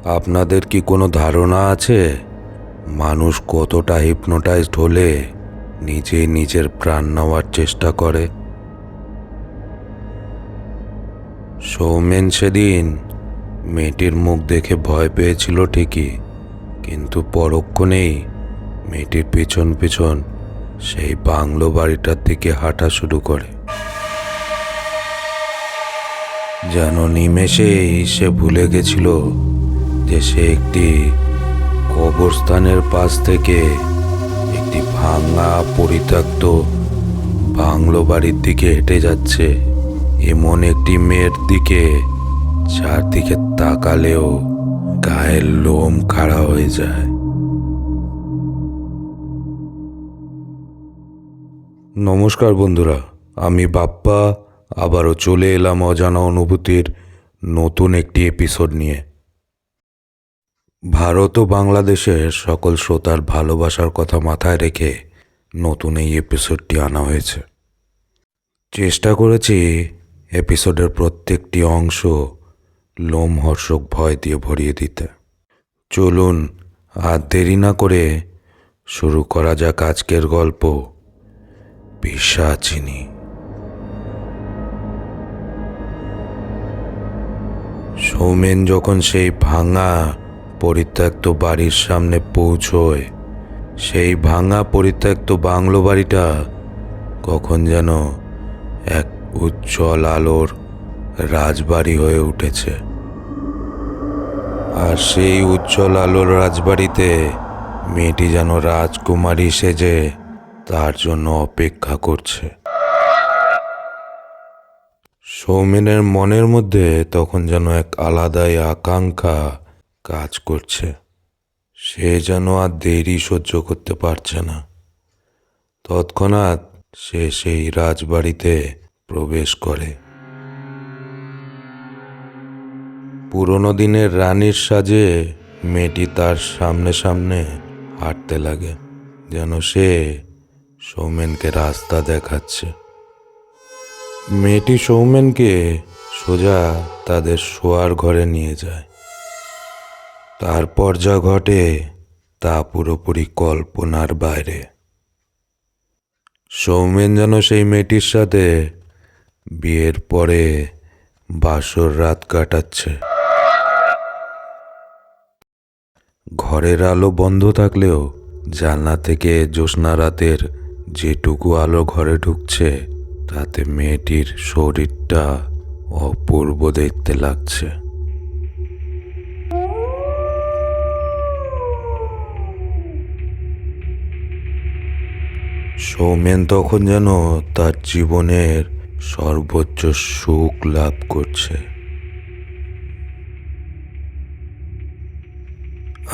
আপনাদের কি কোনো ধারণা আছে মানুষ কতটা হিপনোটাইজড হলে নিজেই নিজের প্রাণ নেওয়ার চেষ্টা করে? সৌমেন সেদিন মেয়েটির মুখ দেখে ভয় পেয়েছিল ঠিকই, কিন্তু পরক্ষণেই মেয়েটির পিছন পিছন সেই বাংলো বাড়িটার দিকে হাঁটা শুরু করে। যেন নিমেষেই সে ভুলে গেছিল যে সে একটি কবরস্থানের পাশ থেকে একটি ভাঙা পরিত্যক্ত বাংলো বাড়ির দিকে হেঁটে যাচ্ছে, এমন একটি মেয়ের দিকে চারদিকে তাকালেও গায়ের লোম খাড়া হয়ে যায়। নমস্কার বন্ধুরা, আমি বাপ্পা আবারও চলে এলাম অজানা অনুভূতির নতুন একটি এপিসোড নিয়ে। ভারত ও বাংলাদেশের সকল শ্রোতার ভালোবাসার কথা মাথায় রেখে নতুন এই এপিসোডটি আনা হয়েছে। চেষ্টা করেছি এপিসোডের প্রত্যেকটি অংশ লোমহর্ষক ভয় দিয়ে ভরিয়ে দিতে। চলুন আর দেরি না করে শুরু করা যাক আজকের গল্প, পিশাচিনী। সৌমেন যখন সেই ভাঙা পরিত্যক্ত বাড়ির সামনে পৌঁছয়, সেই ভাঙা পরিত্যক্ত বাংলো বাড়িটা কখন যেন এক উজ্জ্বল আলোর রাজবাড়ি হয়ে উঠেছে। আর সেই উজ্জ্বল আলোর রাজবাড়িতে মেয়েটি যেন রাজকুমারী সেজে তার জন্য অপেক্ষা করছে। সৌমেনের মনের মধ্যে তখন যেন এক আলাদাই আকাঙ্ক্ষা কাজ করছে। সে যেন আর দেরি সহ্য করতে পারছে না। তৎক্ষণাৎ সে সেই রাজবাড়িতে প্রবেশ করে। পুরনো দিনের রানীর সাজে মেয়েটি তার সামনে সামনে হাঁটতে লাগে, যেন সে সৌমেনকে রাস্তা দেখাচ্ছে। মেয়েটি সৌমেনকে সোজা তাদের শোয়ার ঘরে নিয়ে যায়। তারপর যা ঘটে তা পুরোপুরি কল্পনার বাইরে। সৌমেন যেন সেই মেয়েটির সাথে বিয়ের পরে বাসর রাত কাটাচ্ছে। ঘরের আলো বন্ধ থাকলেও জানলা থেকে জ্যোৎস্না রাতের যেটুকু আলো ঘরে ঢুকছে তাতে মেয়েটির শরীরটা অপূর্ব দেখতে লাগছে। সৌমেন তখন যেন তার জীবনের সর্বোচ্চ সুখ লাভ করছে।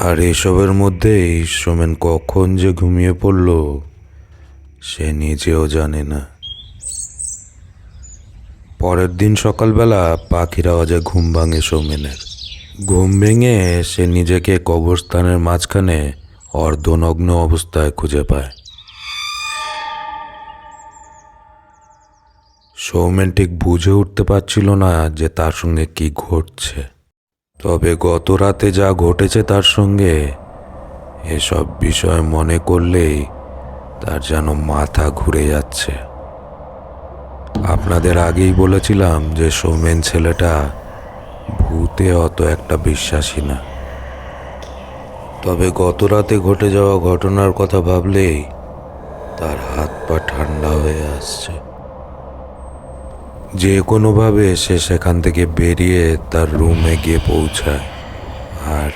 আর এসবের মধ্যেই সৌমেন কখন যে ঘুমিয়ে পড়ল সে নিজেও জানে না। পরের দিন সকালবেলা পাখির আওয়াজে ঘুম ভাঙে সৌমেনের। ঘুম ভেঙে সে নিজেকে কবরস্থানের মাঝখানে অর্ধনগ্ন অবস্থায় খুঁজে পায়। সৌমেন ঠিক বুঝে উঠতে পারছিল না যে তার সঙ্গে কি ঘটছে। তবে গত রাতে যা ঘটেছে তার সঙ্গে, এসব বিষয় মনে করলেই তার যেন মাথা ঘুরে যাচ্ছে। আপনাদের আগেই বলেছিলাম যে সৌমেন ছেলেটা ভূতে অত একটা বিশ্বাসী না। তবে গত রাতে ঘটে যাওয়া ঘটনার কথা ভাবলেই তার হাত পা ঠান্ডা হয়ে আসছে। যে কোনোভাবে সে সেখান থেকে বেরিয়ে তার রুমে গিয়ে পৌঁছায় আর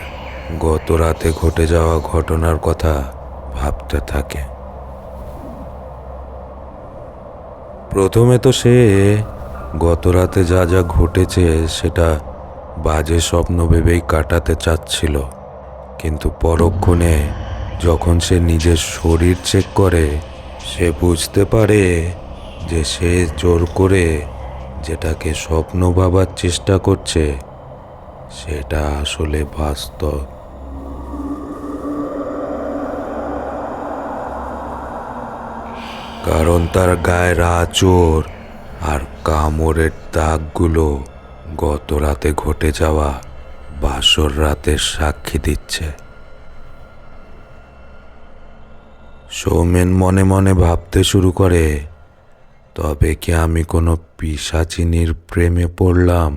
গত রাতে ঘটে যাওয়া ঘটনার কথা ভাবতে থাকে। প্রথমে তো সে গত রাতে যা যা ঘটেছে সেটা বাজে স্বপ্ন ভেবেই কাটাতে চাচ্ছিল, কিন্তু পরক্ষণে যখন সে নিজের শরীর চেক করে সে বুঝতে পারে যে সে জোর করে যেটাকে স্বপ্ন ভাবার চেষ্টা করছে সেটা আসলে বাস্তব। কারণ তার গায়ের আঁচড় আর কামড়ের দাগগুলো গত রাতে ঘটে যাওয়া বাসর রাতের সাক্ষী দিচ্ছে। সৌমেন মনে মনে ভাবতে শুরু করে, তবে কি আমি কোনো পিশাচিনীর প্রেমে পড়লাম?